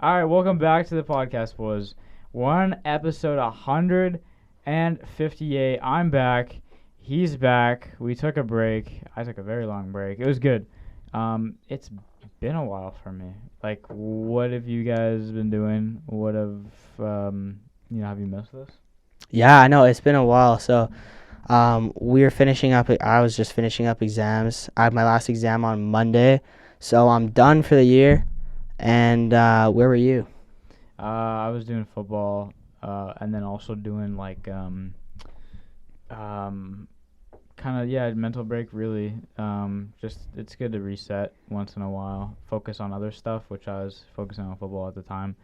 All right, welcome back to the podcast, boys. We're on episode 158. I'm back. He's back. We took a break. I took a very long break. It was good. It's been a while for me. Like, what have you guys been doing? What have have you missed this? Yeah, I know it's been a while. So, we're finishing up. I was just finishing up exams. I had my last exam on Monday, so I'm done for the year. And where were you? I was doing football, and then also doing like kind of mental break really. Just it's good to reset once in a while, focus on other stuff, which I was focusing on football at the time.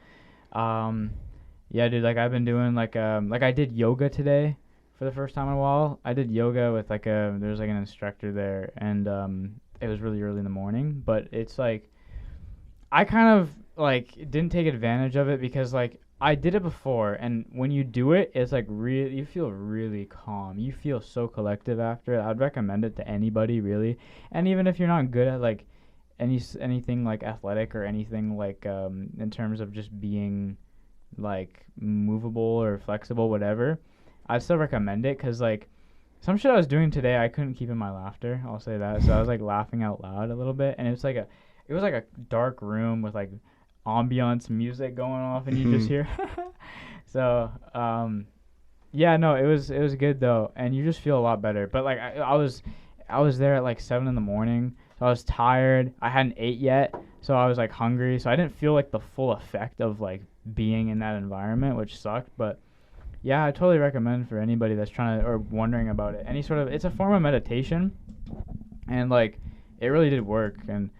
Yeah, dude, like I've been doing like I did yoga today for the first time in a while. I did yoga with there's like an instructor there, and it was really early in the morning, but it's like I kind of like didn't take advantage of it because like I did it before, and when you do it, it's like really you feel really calm. You feel so collective after it. I'd recommend it to anybody really, and even if you're not good at like anything like athletic or anything like in terms of just being like movable or flexible, whatever, I'd still recommend it because like some shit I was doing today, I couldn't keep in my laughter. I'll say that. So I was like laughing out loud a little bit, and it was like a dark room with like ambiance music going off, and you just hear. So yeah, no, it was good though, and you just feel a lot better. But like I was there at like 7 in the morning, so I was tired. I hadn't ate yet, so I was like hungry, so I didn't feel like the full effect of like being in that environment, which sucked. But yeah, I totally recommend for anybody that's trying to or wondering about it. It's a form of meditation, and like it really did work. And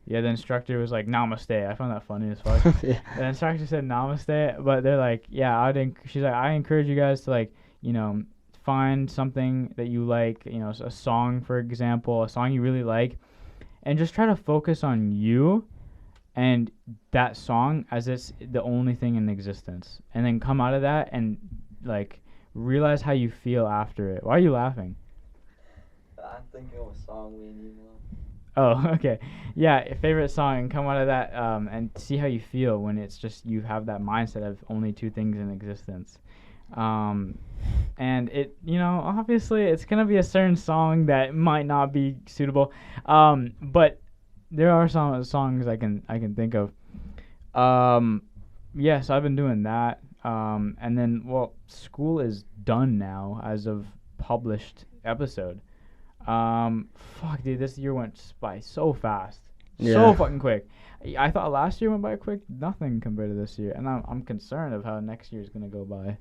yeah, the instructor was like, "Namaste." I found that funny as fuck. Yeah. The instructor said "Namaste," but they're like, "Yeah, she's like, I encourage you guys to like, find something that you like, a song, for example, a song you really like, and just try to focus on you and that song as it's the only thing in existence, and then come out of that and like realize how you feel after it." Why are you laughing? I'm thinking of a song we need. Oh, okay. Yeah, favorite song, and come out of that and see how you feel when it's just you have that mindset of only two things in existence. And it, obviously it's going to be a certain song that might not be suitable. But there are some songs I can think of. Yeah, so I've been doing that. And then, well, school is done now as of published episode. Fuck, dude, this year went by so fast, so fucking quick. I thought last year went by quick, nothing compared to this year, and I'm concerned of how next year is gonna go by.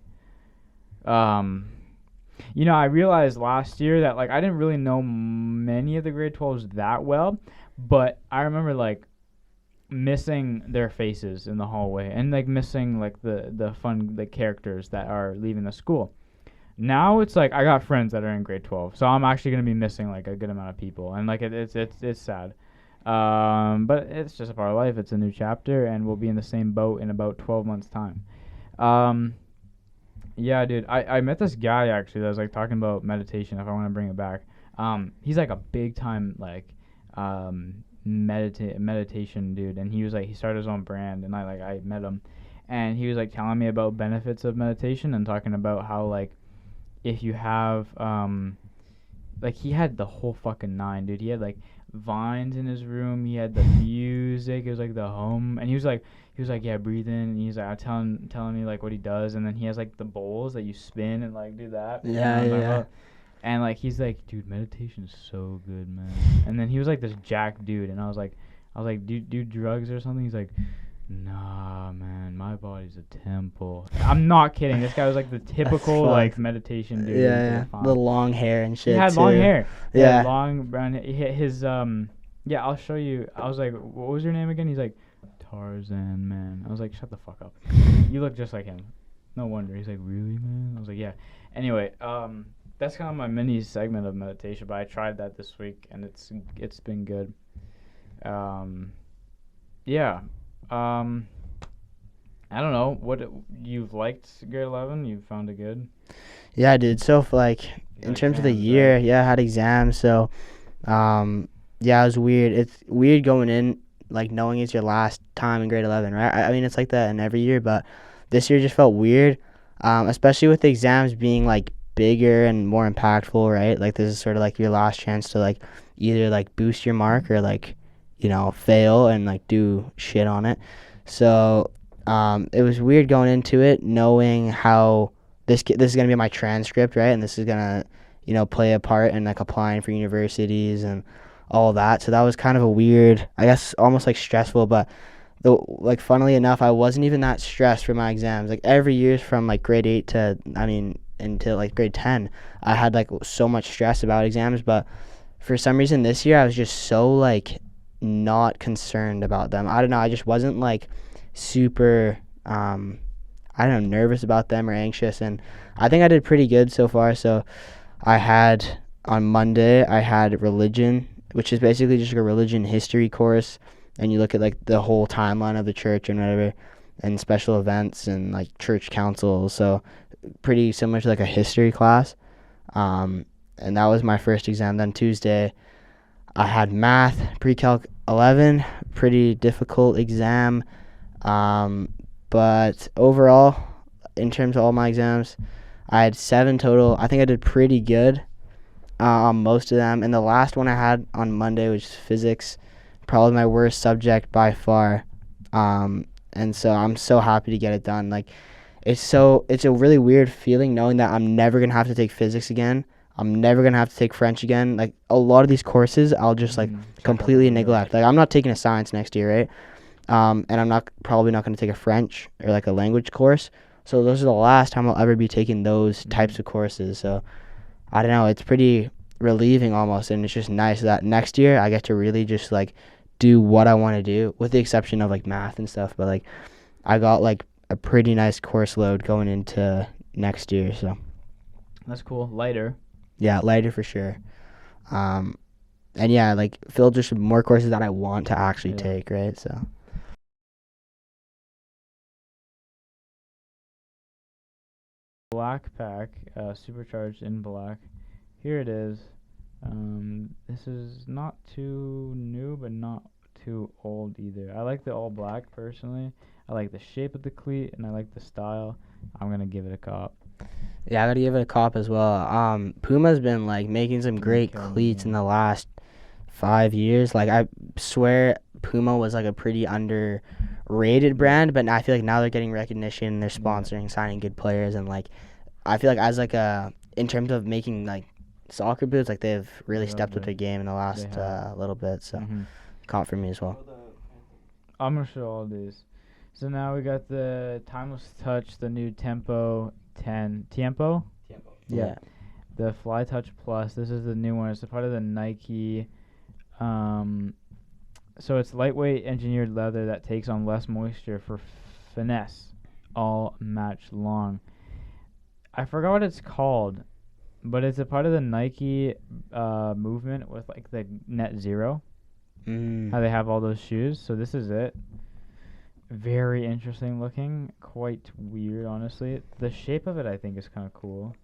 I realized last year that like I didn't really know many of the grade 12s that well, but I remember like missing their faces in the hallway and like missing like the fun the characters that are leaving the school. Now it's like I got friends that are in grade 12, so I'm actually gonna be missing like a good amount of people, and like it's sad, but it's just a part of life. It's a new chapter, and we'll be in the same boat in about 12 months time. Yeah, dude, I met this guy actually that was like talking about meditation. If I want to bring it back, he's like a big time like meditation dude, and he was like he started his own brand, and I met him, and he was like telling me about benefits of meditation and talking about how like if you have like he had the whole fucking nine, dude. He had like vines in his room, he had the music, it was like the home, and he was like yeah, breathe in, and he's like telling me like what he does, and then he has like the bowls that you spin and like do that. Yeah. And like he's like, dude, meditation is so good, man. And then he was like this jack dude, and I was like do drugs or something? He's like, nah, man, my body's a temple. I'm not kidding. This guy was like the typical like meditation dude. Yeah. The long hair and shit. He had too. long hair. Yeah. Long brown hair. His yeah, I'll show you. I was like, what was your name again? He's like, Tarzan, man. I was like, shut the fuck up. You look just like him. No wonder. He's like, really, man? I was like, yeah. Anyway, that's kind of my mini segment of meditation, but I tried that this week, and it's been good. Yeah. I don't know what you've liked grade 11. You found it good. Yeah, dude. So in terms of the year, I had exams. So, yeah, it was weird. It's weird going in like knowing it's your last time in grade 11, right? I mean, it's like that in every year, but this year just felt weird, especially with the exams being like bigger and more impactful, right? Like this is sort of like your last chance to like either like boost your mark or like, fail and like do shit on it. So it was weird going into it knowing how this is going to be my transcript, right? And this is going to, play a part in like applying for universities and all that. So that was kind of a weird, I guess, almost like stressful, but like funnily enough, I wasn't even that stressed for my exams. Like every year from like grade 8 to, until like grade 10, I had like so much stress about exams, but for some reason this year I was just so like not concerned about them. I don't know, I just wasn't like super I don't know, nervous about them or anxious, and I think I did pretty good so far. So on Monday I had religion, which is basically just like a religion history course, and you look at like the whole timeline of the church and whatever, and special events and like church councils. So pretty similar to like a history class. And that was my first exam. Then Tuesday I had math, pre-calc 11, pretty difficult exam. But overall, in terms of all my exams, I had 7 total. I think I did pretty good on most of them. And the last one I had on Monday was physics, probably my worst subject by far. And so I'm so happy to get it done. Like, it's a really weird feeling knowing that I'm never going to have to take physics again. I'm never going to have to take French again. Like, a lot of these courses, I'll just, like, completely neglect. Like, I'm not taking a science next year, right? And I'm probably not going to take a French or, like, a language course. So those are the last time I'll ever be taking those types of courses. So, I don't know. It's pretty relieving almost, and it's just nice that next year I get to really just, like, do what I want to do, with the exception of, like, math and stuff. But, like, I got, like, a pretty nice course load going into next year. So that's cool. Lighter. Yeah, lighter for sure. And yeah, like filled just more courses that I want to actually take, right? So black pack, supercharged in black. Here it is. This is not too new, but not too old either. I like the all black personally. I like the shape of the cleat, and I like the style. I'm gonna give it a cop. Yeah, I gotta give it a cop as well. Puma's been like making some great cleats in the last 5 years. Like I swear Puma was like a pretty underrated brand, but I feel like now they're getting recognition. They're sponsoring, signing good players, and like I feel like as like in terms of making like soccer boots, like they've really stepped up their game in the last little bit. So cop for me as well. I'm gonna show all these. So now we got the Timeless Touch, the new Tempo 10. Tiempo? Yeah. The Fly Touch Plus. This is the new one. It's a part of the Nike. So it's lightweight engineered leather that takes on less moisture for finesse all match long. I forgot what it's called, but it's a part of the Nike movement with like the net zero. How they have all those shoes. So this is it. Very interesting looking. Quite weird, honestly. The shape of it, I think, is kind of cool.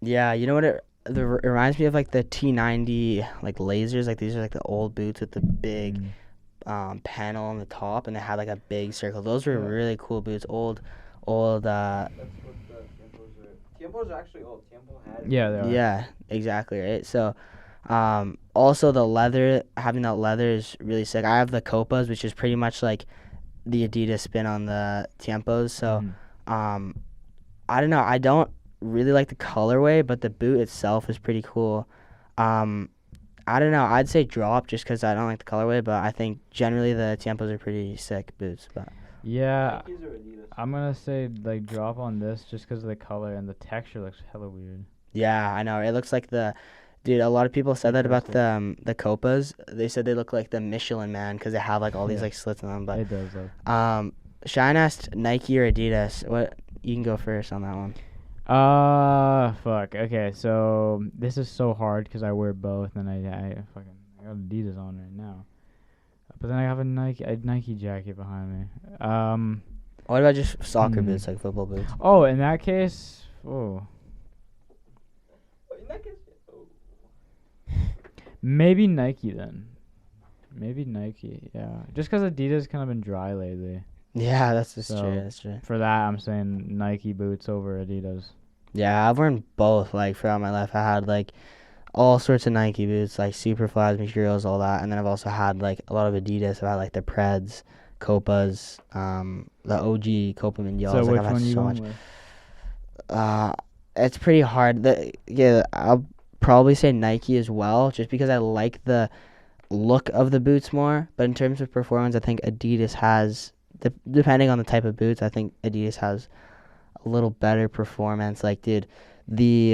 Yeah, you know what? It reminds me of like the T90 like lasers. Like these are like the old boots with the big panel on the top, and they had like a big circle. Those were really cool boots. Old. That's what the Tiempos are. Tiempos are actually old. Tiempo had. Yeah, they are. Yeah, exactly right. So, also the leather, having that leather is really sick. I have the Copas, which is pretty much like the Adidas spin on the Tiempos. So, I don't know. I don't really like the colorway, but the boot itself is pretty cool. I don't know. I'd say drop just because I don't like the colorway, but I think generally the Tiempos are pretty sick boots. But yeah, I'm gonna say like drop on this just because of the color, and the texture looks hella weird. Yeah, I know. It looks like dude, a lot of people said that about the Copas. They said they look like the Michelin Man because they have like all these like slits in them. But it does though. Shine asked Nike or Adidas. What, you can go first on that one. Fuck. Okay, so this is so hard because I wear both, and I got Adidas on right now, but then I have a Nike jacket behind me. What about just soccer boots, like football boots? Oh, in that case, maybe Nike then. maybe Nike. Yeah, just because Adidas kind of been dry lately. Yeah, that's true. So, That's true. For that, I'm saying Nike boots over Adidas. Yeah, I've worn both. Like throughout my life, I had like all sorts of Nike boots, like Superflies, materials, all that, and then I've also had like a lot of Adidas. I've had like the Preds, Copas, the OG Copa Mundials. So like which I've had one you so going much. with? It's pretty hard. I'll probably say Nike as well, just because I like the look of the boots more. But in terms of performance, I think Adidas has, depending on the type of boots, I think Adidas has a little better performance. Like, dude, the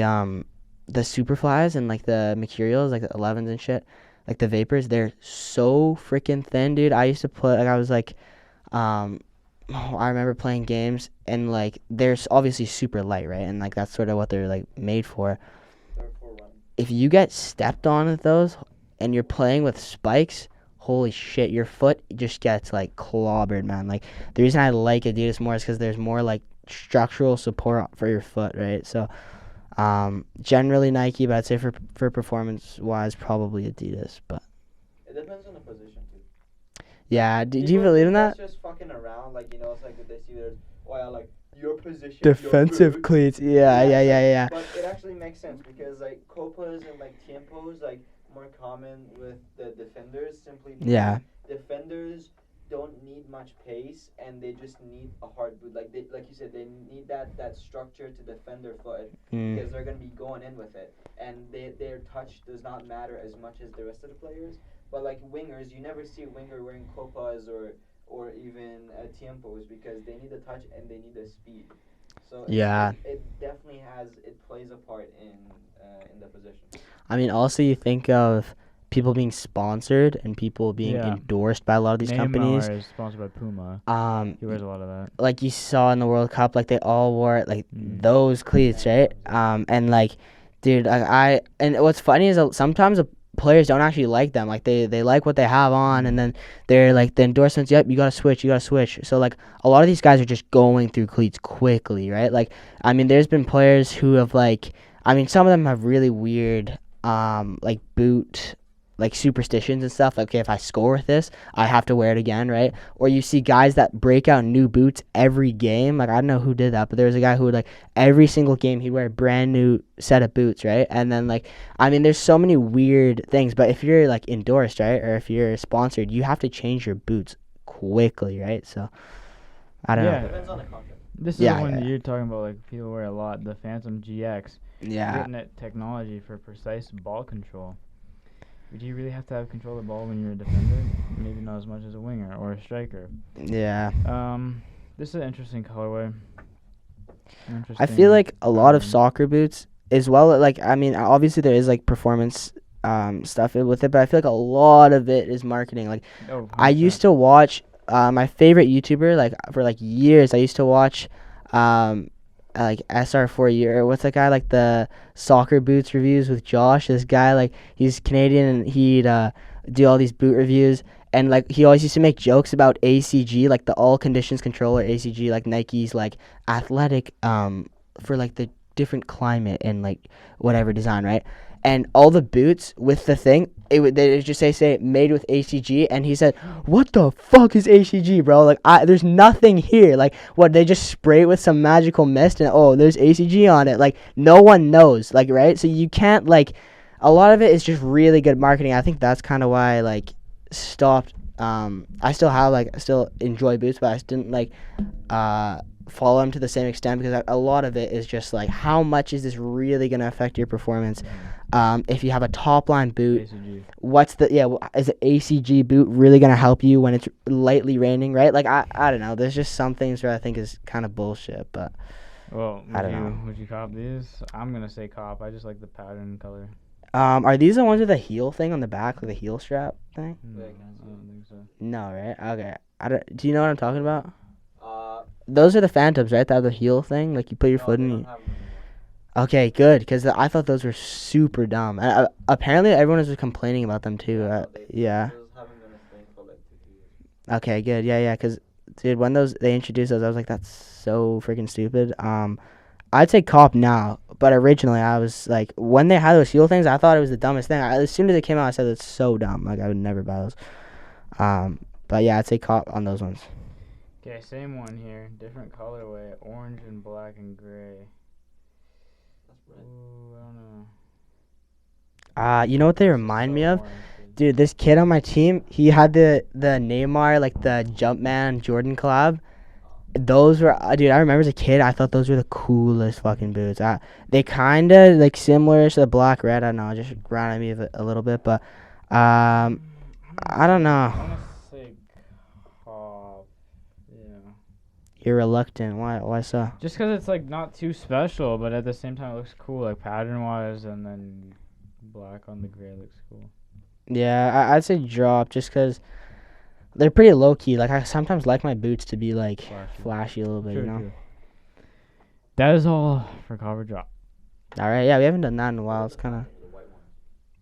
Superflies and like the Mercurials, like the 11s and shit, like the Vapors, they're so freaking thin, dude. I used to play, like I was like, I remember playing games and like they're obviously super light, right? And like that's sort of what they're like made for. If you get stepped on with those and you're playing with spikes, holy shit, your foot just gets like clobbered, man. Like the reason I like Adidas more is because there's more like structural support for your foot, right? So generally Nike, but I'd say for performance wise probably Adidas. But it depends on the position too. Yeah, do you believe in that? That's just fucking around, like, you know, it's like they see there's, oh yeah, like your position, Defensive your cleats, yeah. But it actually makes sense because like copas and like tiempos like more common with the defenders simply because defenders don't need much pace and they just need a hard boot. Like you said, they need that structure to defend their foot because they're gonna be going in with it, and their touch does not matter as much as the rest of the players. But like wingers, you never see a winger wearing copas or even tiempos because they need the touch and they need the speed. So it definitely plays a part in the position. I mean, also you think of people being sponsored and people being endorsed by a lot of these companies. Neymar is sponsored by Puma. He wears a lot of that. Like you saw in the World Cup, like they all wore like those cleats, right? And like, dude, and what's funny is that sometimes players don't actually like them. Like they like what they have on, and then they're like the endorsements. Yep, you gotta switch. So like a lot of these guys are just going through cleats quickly, right? Like I mean, there's been players who have like, I mean, some of them have really weird like boot like superstitions and stuff. Like, okay, if I score with this, I have to wear it again, right? Or you see guys that break out new boots every game. Like I don't know who did that, but there was a guy who would like every single game he'd wear a brand new set of boots, right? And then like, I mean, there's so many weird things. But if you're like endorsed, right, or if you're sponsored, you have to change your boots quickly, right? So I don't know. Depends on the contract. This is the one that you're talking about. Like people wear a lot. The Phantom GX. Yeah. Getting that technology for precise ball control. Do you really have to have control of the ball when you're a defender? Maybe not as much as a winger or a striker. Yeah. This is an interesting colorway. I feel like a lot of soccer boots as well. Like I mean, obviously there is like performance stuff with it, but I feel like a lot of it is marketing. Like I used to watch my favorite YouTuber like for like years. I used to watch like SR4U or what's that guy, like the soccer boots reviews with Josh. This guy, like he's Canadian and he'd do all these boot reviews, and like he always used to make jokes about ACG, like the all conditions controller ACG, like Nike's like athletic for like the different climate and like whatever design, right? And all the boots with the thing, they just say made with ACG, and he said, "What the fuck is ACG, bro? Like, there's nothing here. Like, what, they just spray it with some magical mist, and oh, there's ACG on it. Like, no one knows, like, right? So you can't like, a lot of it is just really good marketing. I think that's kind of why I like stopped. I still enjoy boots, but I just didn't like follow them to the same extent because a lot of it is just like, how much is this really gonna affect your performance? If you have a top line boot, ACG. Is an ACG boot really gonna help you when it's lightly raining, right? Like I don't know. There's just some things where I think is kind of bullshit, but I don't know. Would you cop these? I'm gonna say cop. I just like the pattern color. Are these the ones with the heel thing on the back, like the heel strap thing? No, I don't think so. No, right? Okay. Do you know what I'm talking about? Those are the Phantoms, right? That have the heel thing, like you put your foot in. Okay, good, because I thought those were super dumb. And apparently, everyone was complaining about them too. Yeah. Okay, good. Yeah. Because dude, when they introduced those, I was like, that's so freaking stupid. I'd say cop now, but originally I was like, when they had those heel things, I thought it was the dumbest thing. As soon as it came out, I said it's so dumb. Like I would never buy those. But yeah, I'd say cop on those ones. Okay, same one here. Different colorway. Orange and black and gray. That's red. Ooh, I don't know. You know what they This is remind so me of? orange, dude. Dude, this kid on my team, he had the Neymar, like the Jumpman Jordan collab. Those were, dude, I remember as a kid, I thought those were the coolest fucking boots. They kind of, like, similar to the black red. I don't know, just reminded me of it a little bit. But, I don't know. I want to say cop. Yeah. You're reluctant. Why so? Just because it's, like, not too special, but at the same time it looks cool, like, pattern-wise, and then black on the gray looks cool. Yeah, I'd say drop just because they're pretty low-key. Like, I sometimes like my boots to be, like, flashy a little bit, you know? True. That is all for cover drop. All right, yeah, we haven't done that in a while. It's kind of The white one.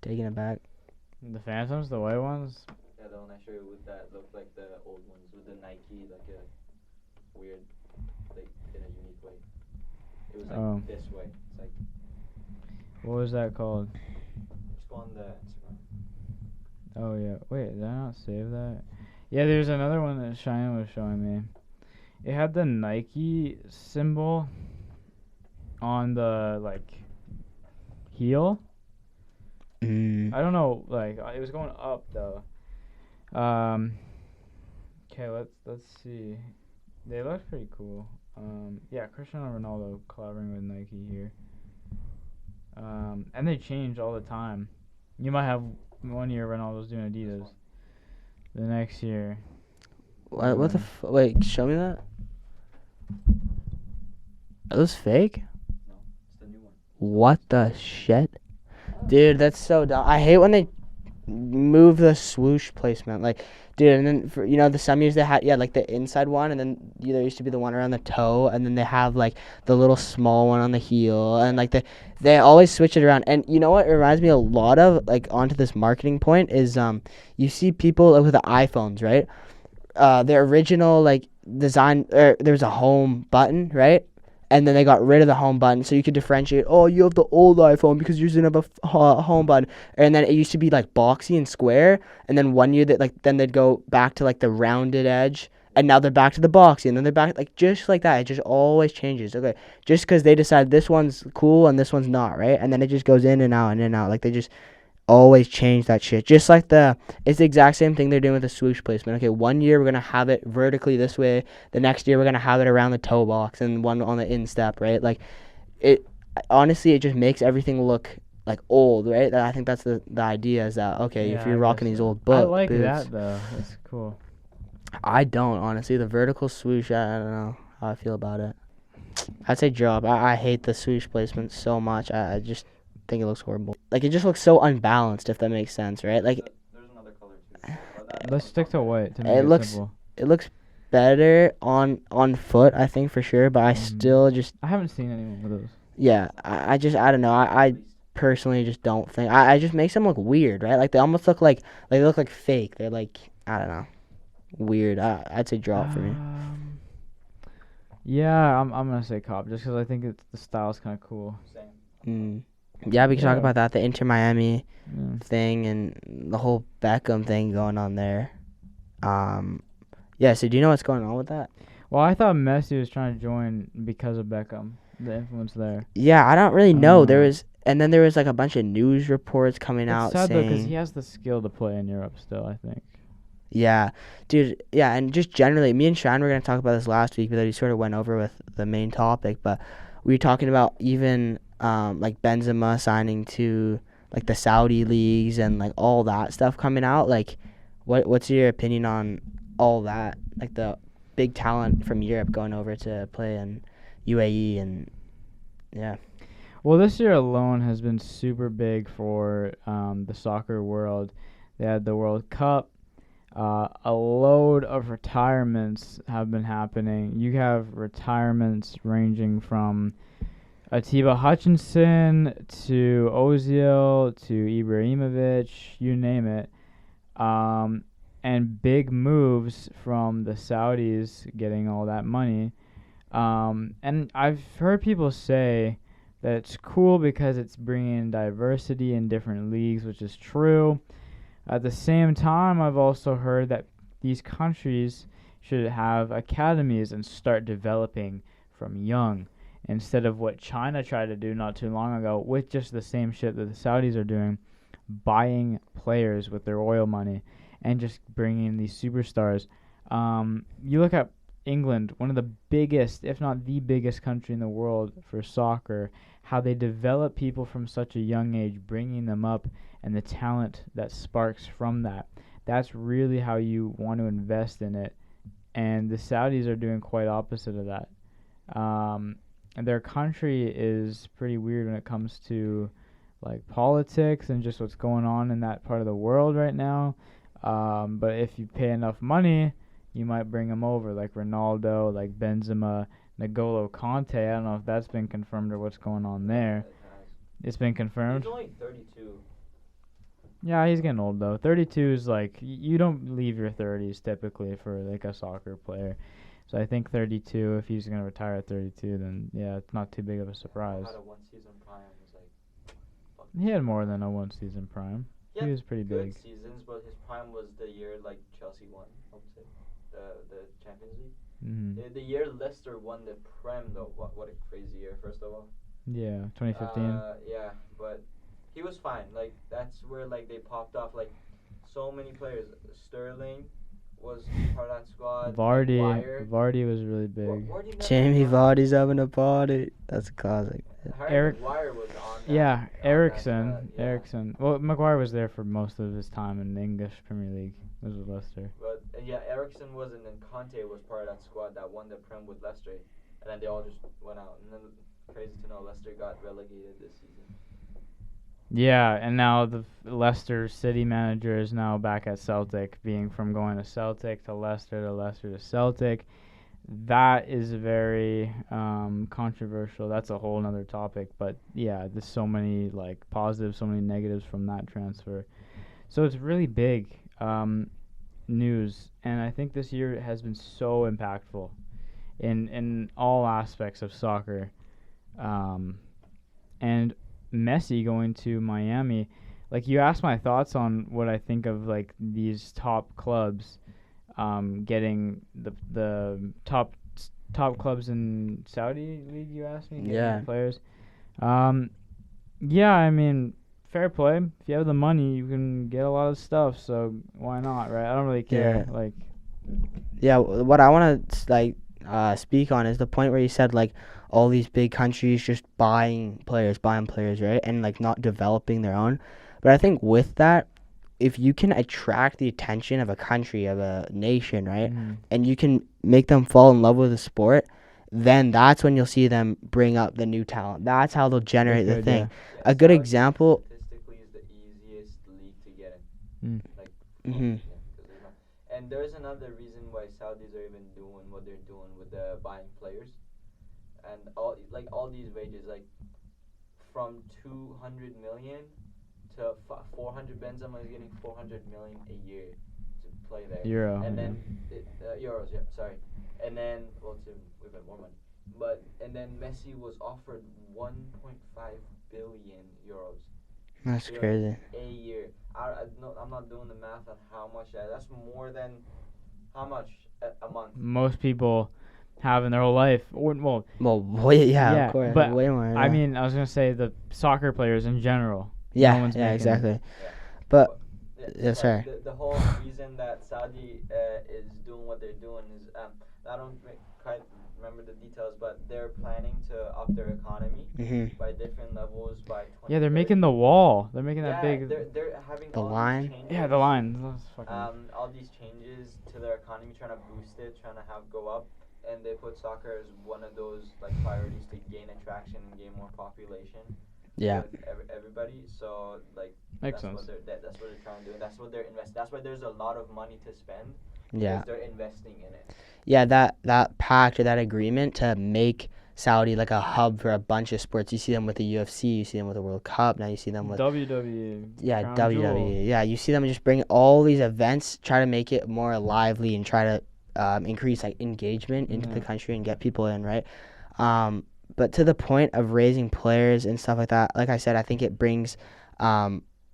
taking it back. The Phantoms, the white ones? Yeah, the one I showed you with that looked like the old ones with the Nike, like a weird, like in a unique way. It was like this way. It's like. What was that called? Just go on the Instagram. Oh, yeah. Wait, did I not save that? Yeah, there's another one that Cheyenne was showing me. It had the Nike symbol on the, like, heel. I don't know, like, it was going up, though. Okay, let's see. They look pretty cool. Yeah, Cristiano Ronaldo collaborating with Nike here. And they change all the time. You might have one year Ronaldo's doing Adidas. The next year. What the wait, show me that. Are those fake? No, it's the new one. What the shit? Dude, that's so dumb. I hate when they move the swoosh placement. Like, dude, and then for, some years they had, like the inside one, and then there used to be the one around the toe, and then they have like the little small one on the heel, and like they always switch it around. And you know what it reminds me a lot of, like, onto this marketing point is you see people with the iPhones, right? Their original, like, design, there was a home button, right? And then they got rid of the home button, so you could differentiate. Oh, you have the old iPhone because you didn't have a home button. And then it used to be like boxy and square. And then one year then they'd go back to like the rounded edge, and now they're back to the boxy, and then they're back like just like that. It just always changes. Okay, just because they decide this one's cool and this one's not, right? And then it just goes in and out and in and out. Like they just always change that shit. Just like it's the exact same thing they're doing with the swoosh placement. Okay, one year we're gonna have it vertically this way. The next year we're gonna have it around the toe box and one on the instep, right? Like, it honestly, it just makes everything look like old, right? I think that's the idea is that, okay, if you're rocking these old boots. I like that though. That's cool. I don't, honestly. The vertical swoosh, I don't know how I feel about it. I'd say drop. I hate the swoosh placement so much. I just think it looks horrible. Like, it just looks so unbalanced, if that makes sense, right? Like, there's another color too. Let's stick to white to make it simple. It looks better on foot, I think, for sure, but I still just... I haven't seen anyone with those. Yeah, I don't know. I personally just don't think... I just makes them look weird, right? Like, they almost look like... they look like fake. They're like, I don't know, weird. I'd say drop for me. Yeah, I'm gonna say cop just because I think the style's kind of cool. Same. Yeah, we can talk about that, the Inter Miami thing and the whole Beckham thing going on there. Yeah, so do you know what's going on with that? Well, I thought Messi was trying to join because of Beckham, the influence there. Yeah, I don't really know. There was like a bunch of news reports coming out saying... It's sad though because saying... he has the skill to play in Europe still, I think. Yeah, dude. Yeah, and just generally, me and Sean were going to talk about this last week, but we sort of went over with the main topic. But we were talking about even like Benzema signing to like the Saudi leagues and like all that stuff coming out. Like, what's your opinion on all that? Like the big talent from Europe going over to play in UAE and yeah. Well, this year alone has been super big for the soccer world. They had the World Cup. A load of retirements have been happening. You have retirements ranging from Atiba Hutchinson to Ozil to Ibrahimovic, you name it. And big moves from the Saudis getting all that money. And I've heard people say that it's cool because it's bringing diversity in different leagues, which is true. At the same time, I've also heard that these countries should have academies and start developing from young instead of what China tried to do not too long ago with just the same shit that the Saudis are doing, buying players with their oil money and just bringing in these superstars. You look at England, one of the biggest, if not the biggest country in the world for soccer, how they develop people from such a young age, bringing them up, and the talent that sparks from that. That's really how you want to invest in it. And the Saudis are doing quite opposite of that. And their country is pretty weird when it comes to like politics and just what's going on in that part of the world right now. But if you pay enough money, you might bring them over, like Ronaldo, like Benzema, N'Golo Kante. I don't know if that's been confirmed or what's going on there. It's been confirmed. He's only 32. Yeah, he's getting old though. 32 is like you don't leave your 30s typically for like a soccer player. So I think 32. If he's gonna retire at 32, then yeah, it's not too big of a surprise. Had a one-season prime. Was like, He had more than a one-season prime. He was pretty good big. seasons, but his prime was the year like Chelsea won. I would say the Champions League. Mm-hmm. The year Leicester won the Prem though. What a crazy year! First of all. Yeah, 2015. Yeah, but he was fine. Like that's where like they popped off. Like so many players. Sterling was part of that squad. Vardy was really big. Jamie Vardy's having a party. That's a classic. Maguire was on that. Yeah, Ericsson. Yeah. Ericsson. Well, Maguire was there for most of his time in the English Premier League. It was with Leicester. But yeah, Ericsson was, and then Conte was part of that squad that won the Prem with Leicester, and then they all just went out. And then crazy to know Leicester got relegated this season. Yeah, and now the Leicester City manager is now back at Celtic, being from going to Celtic to Leicester to Celtic. That is very controversial. That's a whole other topic. But yeah, there's so many like positives, so many negatives from that transfer. So it's really big news, and I think this year has been so impactful in all aspects of soccer. And Messi going to Miami, like you asked my thoughts on what I think of like these top clubs getting the top clubs in Saudi League, you asked me? Yeah. Players. Yeah, I mean, fair play. If you have the money, you can get a lot of stuff, so why not, right? I don't really care. Yeah. Like, yeah, what I want to speak on is the point where you said like all these big countries just buying players, right? And like not developing their own. But I think with that, if you can attract the attention of a country, of a nation, right? Mm-hmm. And you can make them fall in love with the sport, then that's when you'll see them bring up the new talent. That's how they'll generate the thing. Yeah, A good example. Statistically, is the easiest league to get Mm. in. Like, Mm-hmm. and there's another reason why Saudis are even doing what they're doing with the buying players, and all these wages, like from 200 million to 400. Benzema is getting 400 million a year to play there. Euro. And then euros, yeah, sorry. And then it's we've got more money. And then Messi was offered 1.5 billion euros. That's crazy. A year. I'm not doing the math on how much that's more than how much a month. Most people have in their whole life. Of course. But way more. I mean, I was gonna say the soccer players in general. Yeah, no one's making exactly. it. Yeah. But Yes, sorry. The whole reason that Saudi is doing what they're doing is I don't quite remember the details, but they're planning to up their economy by different levels by 20. Yeah, they're making the wall. They're making that big. They're having The all line? These changes, Yeah, the line. That's fucking. all these changes to their economy, trying to boost it, trying to have go up, and they put soccer as one of those like priorities to gain attraction and gain more population. Yeah. With everybody, so like Makes that's sense. That's what they're trying to do. And that's what they're investing. That's why there's a lot of money to spend. Yeah. Because they're investing in it. Yeah, that pact or that agreement to make Saudi like a hub for a bunch of sports. You see them with the UFC, you see them with the World Cup, now you see them with WWE. Yeah, Crown WWE. Jewel. Yeah, you see them just bring all these events, try to make it more lively and try to increase like engagement into the country and get people in, right? But to the point of raising players and stuff like that, like I said, I think it brings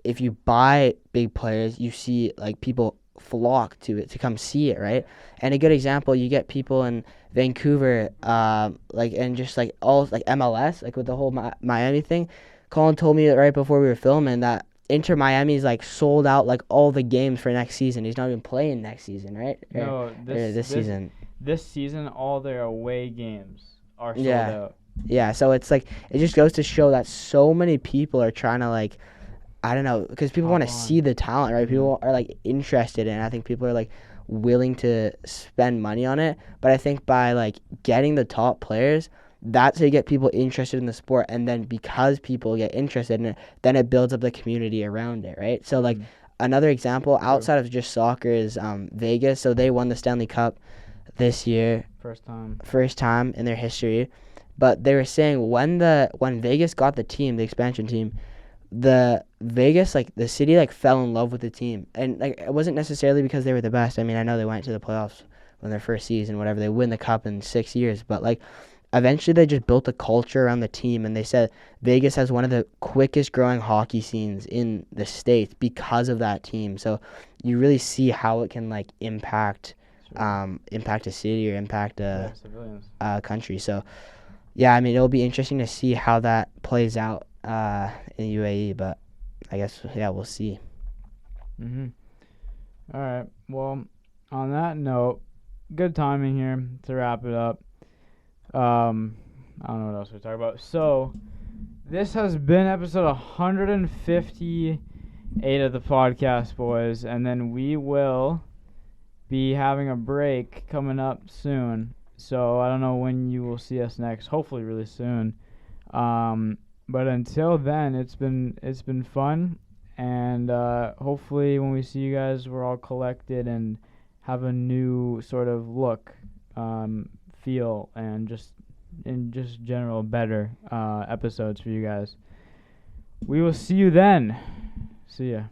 if you buy big players, you see like people flock to it to come see it, right? And a good example, you get people in Vancouver, like and just like all like MLS, like with the whole Miami thing. Colin told me right before we were filming that Inter Miami's like sold out like all the games for next season. He's not even playing next season, right? No, this season. This season, all their away games are sold out. Yeah, so it's like it just goes to show that so many people are trying to like, I don't know, because people want to see the talent, right? People are like interested in it. I think people are like willing to spend money on it. But I think by like getting the top players, that's how you get people interested in the sport. And then because people get interested in it, then it builds up the community around it, right? So like another example outside of just soccer is Vegas. So they won the Stanley Cup this year. First time in their history. But they were saying when Vegas got the team, the expansion team, the Vegas, like the city, like fell in love with the team, and like it wasn't necessarily because they were the best. I mean, I know they went to the playoffs in their first season, whatever. They win the cup in 6 years, but like eventually they just built a culture around the team, and they said Vegas has one of the quickest growing hockey scenes in the States because of that team. So you really see how it can like impact a city or impact a country. So yeah, I mean it'll be interesting to see how that plays out in UAE, but I guess we'll see. All right. Well, on that note, good timing here to wrap it up. I don't know what else we're talking about. So, this has been episode 158 of the Podcast Boys, and then we will be having a break coming up soon. So, I don't know when you will see us next. Hopefully, really soon. But until then, it's been fun, and hopefully, when we see you guys, we're all collected and have a new sort of look, feel, and just general better episodes for you guys. We will see you then. See ya.